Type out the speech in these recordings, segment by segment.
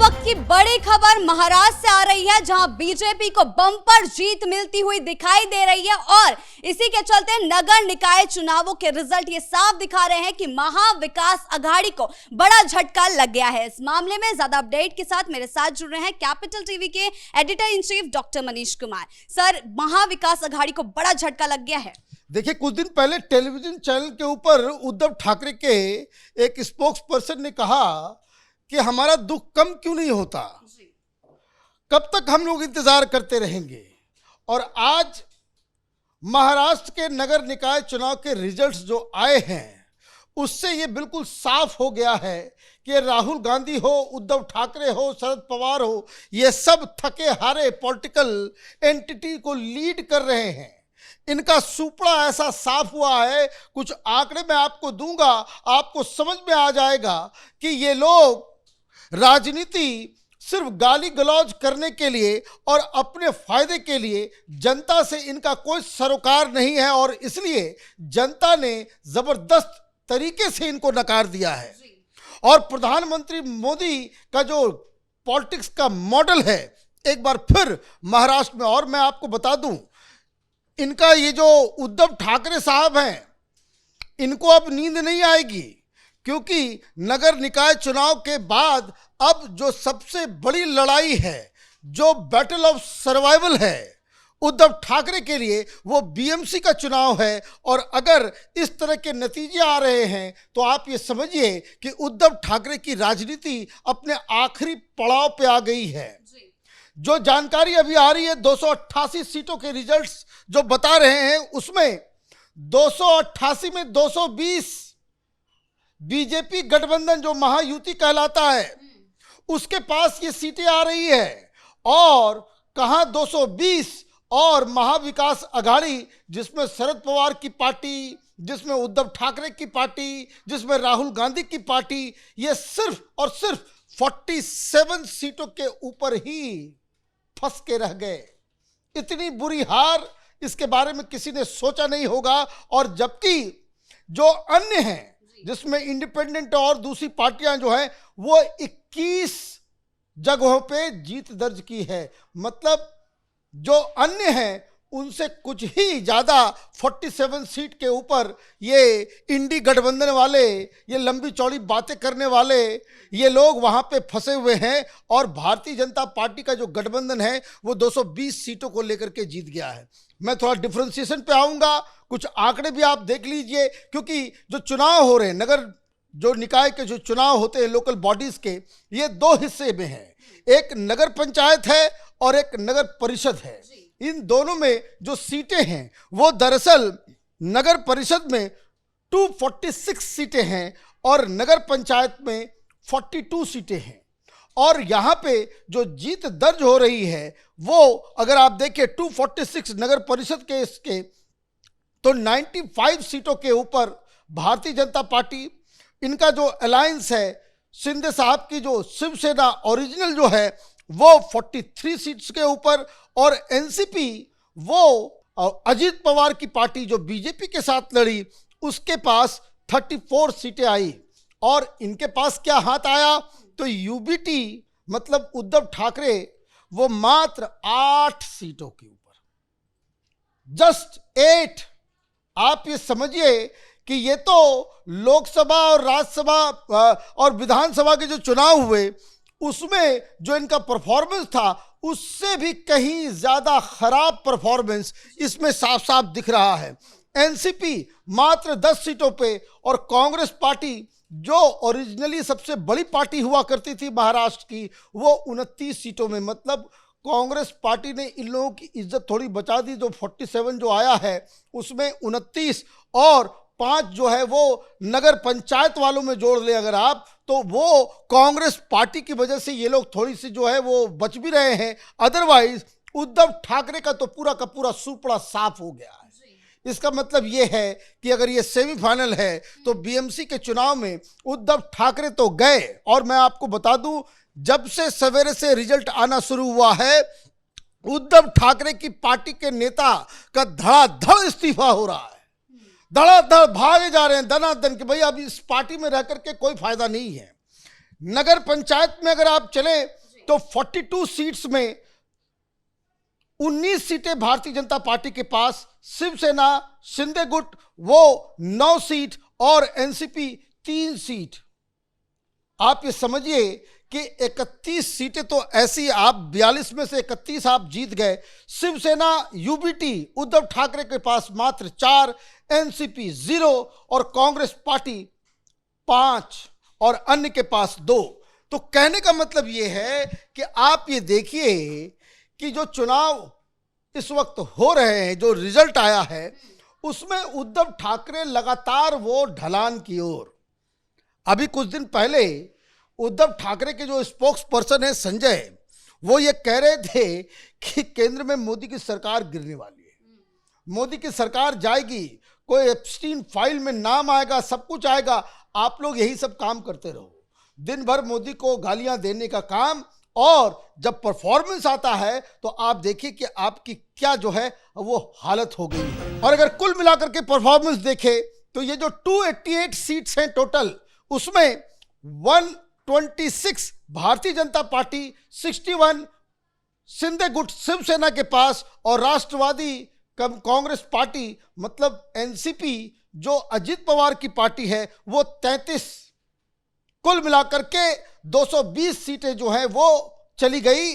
वक्त की बड़ी खबर महाराष्ट्र से आ रही है, जहां बीजेपी को बम्पर जीत मिलती हुई दिखाई दे रही है और इसी के चलते नगर निकाय चुनावों के रिजल्ट ये साफ दिखा रहे हैं कि महाविकास अघाड़ी को बड़ा झटका लग गया है। इस मामले में ज्यादा अपडेट के साथ मेरे साथ जुड़ रहे हैं कैपिटल टीवी के editor in chief doctor Manish Kumar. Sir, Maha Vikas Aghadi को बड़ा झटका लग गया है। देखिए, कुछ दिन पहले टेलीविजन चैनल के ऊपर उद्धव ठाकरे के एक स्पोक्स पर्सन ने कहा कि हमारा दुख कम क्यों नहीं होता, कब तक हम लोग इंतजार करते रहेंगे। और आज महाराष्ट्र के नगर निकाय चुनाव के रिजल्ट्स जो आए हैं उससे ये बिल्कुल साफ हो गया है कि राहुल गांधी हो, उद्धव ठाकरे हो, शरद पवार हो, ये सब थके हारे पॉलिटिकल एंटिटी को लीड कर रहे हैं। इनका सुपड़ा ऐसा साफ हुआ है, कुछ आंकड़े मैं आपको दूंगा, आपको समझ में आ जाएगा कि ये लोग राजनीति सिर्फ गाली गलौज करने के लिए और अपने फायदे के लिए, जनता से इनका कोई सरोकार नहीं है और इसलिए जनता ने जबरदस्त तरीके से इनको नकार दिया है। और प्रधानमंत्री मोदी का जो पॉलिटिक्स का मॉडल है, एक बार फिर महाराष्ट्र में, और मैं आपको बता दूं, इनका ये जो उद्धव ठाकरे साहब हैं, इनको अब नींद नहीं आएगी, क्योंकि नगर निकाय चुनाव के बाद अब जो सबसे बड़ी लड़ाई है, जो बैटल ऑफ सर्वाइवल है उद्धव ठाकरे के लिए, वो बीएमसी का चुनाव है। और अगर इस तरह के नतीजे आ रहे हैं तो आप ये समझिए कि उद्धव ठाकरे की राजनीति अपने आखिरी पड़ाव पे आ गई है। जो जानकारी अभी आ रही है 288 सीटों के रिजल्ट्स जो बता रहे हैं, उसमें 288 में 220 बीजेपी गठबंधन जो महायुति कहलाता है उसके पास ये सीटें आ रही है। और कहां 220 और महाविकास अघाड़ी, जिसमें शरद पवार की पार्टी, जिसमें उद्धव ठाकरे की पार्टी, जिसमें राहुल गांधी की पार्टी, ये सिर्फ और सिर्फ 47 सीटों के ऊपर ही फंस के रह गए। इतनी बुरी हार, इसके बारे में किसी ने सोचा नहीं होगा। और जबकि जो अन्य हैं, जिसमें इंडिपेंडेंट और दूसरी पार्टियां जो हैं, वो 21 जगहों पे जीत दर्ज की है। मतलब जो अन्य हैं उनसे कुछ ही ज़्यादा 47 सीट के ऊपर ये इंडी गठबंधन वाले, ये लंबी चौड़ी बातें करने वाले, ये लोग वहाँ पे फंसे हुए हैं। और भारतीय जनता पार्टी का जो गठबंधन है वो 220 सीटों को लेकर के जीत गया है। मैं थोड़ा डिफ्रेंसिएशन पे आऊँगा, कुछ आंकड़े भी आप देख लीजिए, क्योंकि जो चुनाव हो रहे हैं, नगर जो निकाय के जो चुनाव होते हैं लोकल बॉडीज़ के, ये दो हिस्से में हैं। एक नगर पंचायत है और एक नगर परिषद है। इन दोनों में जो सीटें हैं वो दरअसल नगर परिषद में 246 सीटें हैं और नगर पंचायत में 42 सीटें हैं। और यहाँ पे जो जीत दर्ज हो रही है वो अगर आप देखें 246 नगर परिषद के इसके, तो 95 सीटों के ऊपर भारतीय जनता पार्टी, इनका जो अलायंस है शिंदे साहब की जो शिवसेना ओरिजिनल जो है वो 43 सीट्स के ऊपर, और एनसीपी वो अजीत पवार की पार्टी जो बीजेपी के साथ लड़ी, उसके पास 34 सीटें आई। और इनके पास क्या हाथ आया, तो यूबीटी मतलब उद्धव ठाकरे, वो मात्र 8 सीटों के ऊपर, जस्ट 8। आप ये समझिए कि ये तो लोकसभा और राज्यसभा और विधानसभा के जो चुनाव हुए उसमें जो इनका परफॉर्मेंस था उससे भी कहीं ज़्यादा खराब परफॉर्मेंस इसमें साफ साफ दिख रहा है। एनसीपी मात्र 10 सीटों पे, और कांग्रेस पार्टी जो ओरिजिनली सबसे बड़ी पार्टी हुआ करती थी महाराष्ट्र की, वो 29 सीटों में। मतलब कांग्रेस पार्टी ने इन लोगों की इज्जत थोड़ी बचा दी। जो 47 जो आया है उसमें 29 और 5 जो है वो नगर पंचायत वालों में जोड़ ले अगर आप, तो वो कांग्रेस पार्टी की वजह से ये लोग थोड़ी सी जो है वो बच भी रहे हैं। अदरवाइज उद्धव ठाकरे का तो पूरा का पूरा सुपड़ा साफ हो गया है। इसका मतलब ये है कि अगर ये सेमीफाइनल है तो बीएमसी के चुनाव में उद्धव ठाकरे तो गए। और मैं आपको बता दूं, जब से सवेरे से रिजल्ट आना शुरू हुआ है, उद्धव ठाकरे की पार्टी के नेता का धड़ाधड़ इस्तीफा हो रहा है, धड़ाधड़ भागे जा रहे हैं दनादन कि भाई अब इस पार्टी में रह करके कोई फायदा नहीं है। नगर पंचायत में अगर आप चले तो 42 सीट्स में 19 सीटें भारतीय जनता पार्टी के पास, शिवसेना शिंदे गुट वो 9 सीट और एनसीपी 3 सीट। आप ये समझिए कि 31 सीटें तो ऐसी, आप 42 में से 31 आप जीत गए। शिवसेना यूबीटी उद्धव ठाकरे के पास मात्र 4, एनसीपी 0 और कांग्रेस पार्टी 5 और अन्य के पास 2। तो कहने का मतलब ये है कि आप ये देखिए कि जो चुनाव इस वक्त हो रहे हैं, जो रिजल्ट आया है, उसमें उद्धव ठाकरे लगातार वो ढलान की ओर। अभी कुछ दिन पहले उद्धव ठाकरे के जो स्पोक्स पर्सन है संजय, वो ये कह रहे थे कि केंद्र में मोदी की सरकार गिरने वाली है, मोदी की सरकार जाएगी, कोई एप्स्टीन फाइल में नाम आएगा, सब कुछ आएगा, आप लोग यही सब काम करते रहो, दिन भर मोदी को गालियां देने का काम, और जब परफॉर्मेंस आता है तो आप देखिए कि आपकी क्या जो है वो हालत हो गई है। और अगर कुल मिलाकर के परफॉर्मेंस देखें तो ये जो 288 सीट्स हैं टोटल, उसमें 126 भारतीय जनता पार्टी, 61 शिंदे गुट शिवसेना के पास, और राष्ट्रवादी कांग्रेस पार्टी मतलब एनसीपी जो अजित पवार की पार्टी है वो 33। कुल मिलाकर के 220 सीटें जो हैं वो चली गई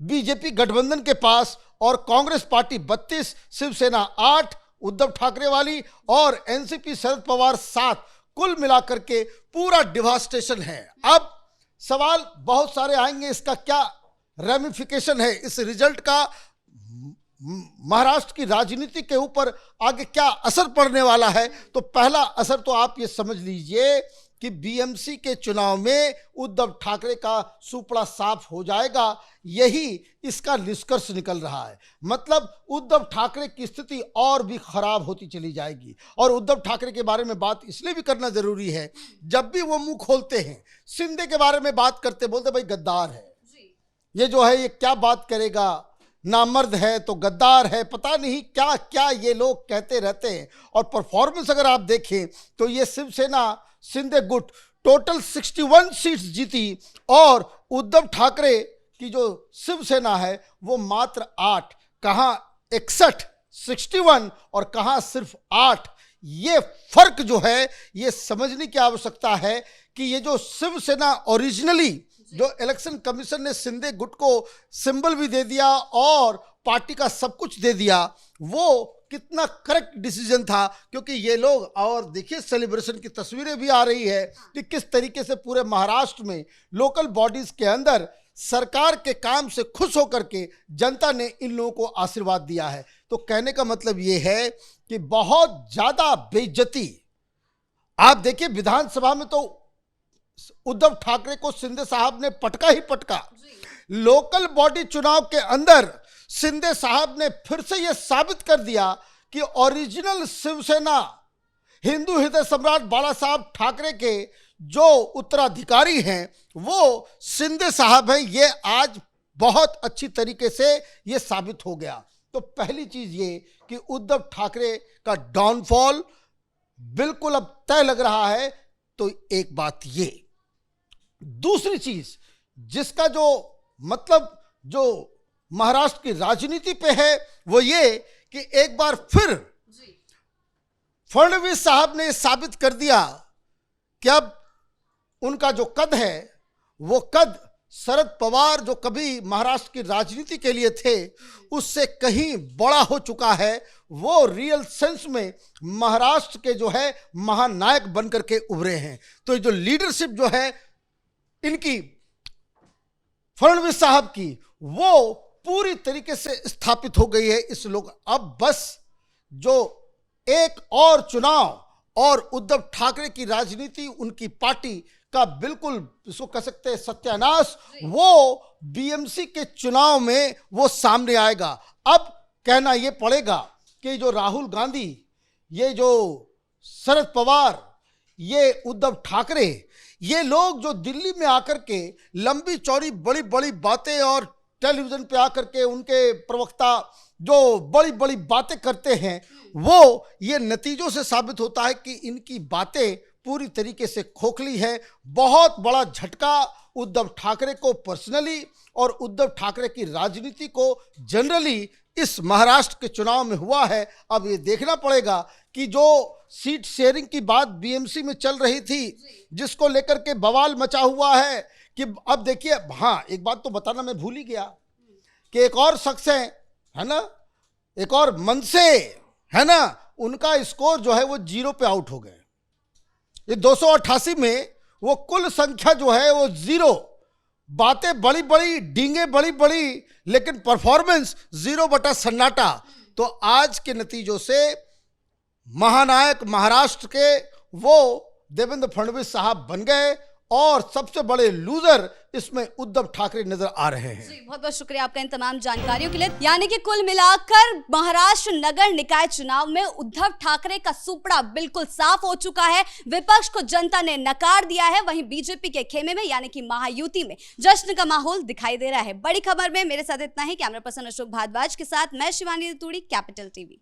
बीजेपी गठबंधन के पास, और कांग्रेस पार्टी 32, शिवसेना 8 उद्धव ठाकरे वाली, और एनसीपी शरद पवार 7। कुल मिलाकर के पूरा डिवास्टेशन है। अब सवाल बहुत सारे आएंगे, इसका क्या रेमिफिकेशन है, इस रिजल्ट का महाराष्ट्र की राजनीति के ऊपर आगे क्या असर पड़ने वाला है। तो पहला असर तो आप ये समझ लीजिए कि बीएमसी के चुनाव में उद्धव ठाकरे का सुपड़ा साफ हो जाएगा, यही इसका निष्कर्ष निकल रहा है। मतलब उद्धव ठाकरे की स्थिति और भी खराब होती चली जाएगी। और उद्धव ठाकरे के बारे में बात इसलिए भी करना जरूरी है, जब भी वो मुंह खोलते हैं शिंदे के बारे में बात करते, बोलते भाई गद्दार है, ये जो है ये क्या बात करेगा, नामर्द है तो गद्दार है, पता नहीं क्या क्या ये लोग कहते रहते हैं। और परफॉर्मेंस अगर आप देखें तो ये शिवसेना शिंदे गुट टोटल 61 सीट्स जीती, और उद्धव ठाकरे की जो शिवसेना है वो मात्र 8, कहाँ 61 61 और कहाँ सिर्फ 8। ये फर्क जो है ये समझने की आवश्यकता है कि ये जो शिवसेना ओरिजिनली जो इलेक्शन कमीशन ने शिंदे गुट को सिंबल भी दे दिया और पार्टी का सब कुछ दे दिया, वो कितना करेक्ट डिसीजन था। क्योंकि ये लोग, और देखिए सेलिब्रेशन की तस्वीरें भी आ रही है कि किस तरीके से पूरे महाराष्ट्र में लोकल बॉडीज के अंदर सरकार के काम से खुश होकर के जनता ने इन लोगों को आशीर्वाद दिया है। तो कहने का मतलब ये है कि बहुत ज्यादा बेइज्जती। आप देखिए विधानसभा में तो उद्धव ठाकरे को शिंदे साहब ने पटका ही पटका। लोकल बॉडी चुनाव के अंदर शिंदे साहब ने फिर से यह साबित कर दिया कि ओरिजिनल शिवसेना हिंदू हृदय सम्राट बाला साहब ठाकरे के जो उत्तराधिकारी हैं वो शिंदे साहब हैं। ये आज बहुत अच्छी तरीके से ये साबित हो गया। तो पहली चीज ये कि उद्धव ठाकरे का डाउनफॉल बिल्कुल अब तय लग रहा है। तो एक बात ये, दूसरी चीज जिसका जो मतलब जो महाराष्ट्र की राजनीति पे है वो ये कि एक बार फिर फडणवीस साहब ने साबित कर दिया कि अब उनका जो कद है वो कद शरद पवार जो कभी महाराष्ट्र की राजनीति के लिए थे उससे कहीं बड़ा हो चुका है। वो रियल सेंस में महाराष्ट्र के जो है महानायक बनकर के उभरे हैं। तो जो लीडरशिप जो है इनकी फडणवीस साहब की वो पूरी तरीके से स्थापित हो गई है। इस लोग अब बस जो एक और चुनाव और उद्धव ठाकरे की राजनीति, उनकी पार्टी का बिल्कुल इसको कह सकते हैं सत्यानाश, वो बीएमसी के चुनाव में वो सामने आएगा। अब कहना ये पड़ेगा कि जो राहुल गांधी, ये जो शरद पवार, ये उद्धव ठाकरे, ये लोग जो दिल्ली में आकर के लंबी चौड़ी बड़ी बड़ी बातें और टेलीविजन पे आकर के उनके प्रवक्ता जो बड़ी बड़ी बातें करते हैं, वो ये नतीजों से साबित होता है कि इनकी बातें पूरी तरीके से खोखली है। बहुत बड़ा झटका उद्धव ठाकरे को पर्सनली और उद्धव ठाकरे की राजनीति को जनरली इस महाराष्ट्र के चुनाव में हुआ है। अब ये देखना पड़ेगा कि जो सीट शेयरिंग की बात बीएमसी में चल रही थी, जिसको लेकर के बवाल मचा हुआ है, कि अब देखिए, हाँ एक बात तो बताना मैं भूल ही गया कि एक और शख्स है ना, एक और मनसे है ना, उनका स्कोर जो है वो 0 पे आउट हो गए। ये 288 में वो कुल संख्या जो है वो 0। बातें बड़ी बड़ी, डींगे बड़ी बड़ी, लेकिन परफॉर्मेंस 0 बटा सन्नाटा। तो आज के नतीजों से महानायक महाराष्ट्र के वो देवेंद्र फडणवीस साहब बन गए और सबसे बड़े लूजर इसमें उद्धव ठाकरे नजर आ रहे हैं। जी, बहुत बहुत शुक्रिया आपका इन तमाम जानकारियों के लिए। यानी कि कुल मिलाकर महाराष्ट्र नगर निकाय चुनाव में उद्धव ठाकरे का सुपड़ा बिल्कुल साफ हो चुका है। विपक्ष को जनता ने नकार दिया है, वहीं बीजेपी के खेमे में यानी कि महायुति में जश्न का माहौल दिखाई दे रहा है। बड़ी खबर में मेरे साथ इतना ही। कैमरा पर्सन अशोक भारद्वाज के साथ मैं शिवानी तूड़ी, कैपिटल टीवी।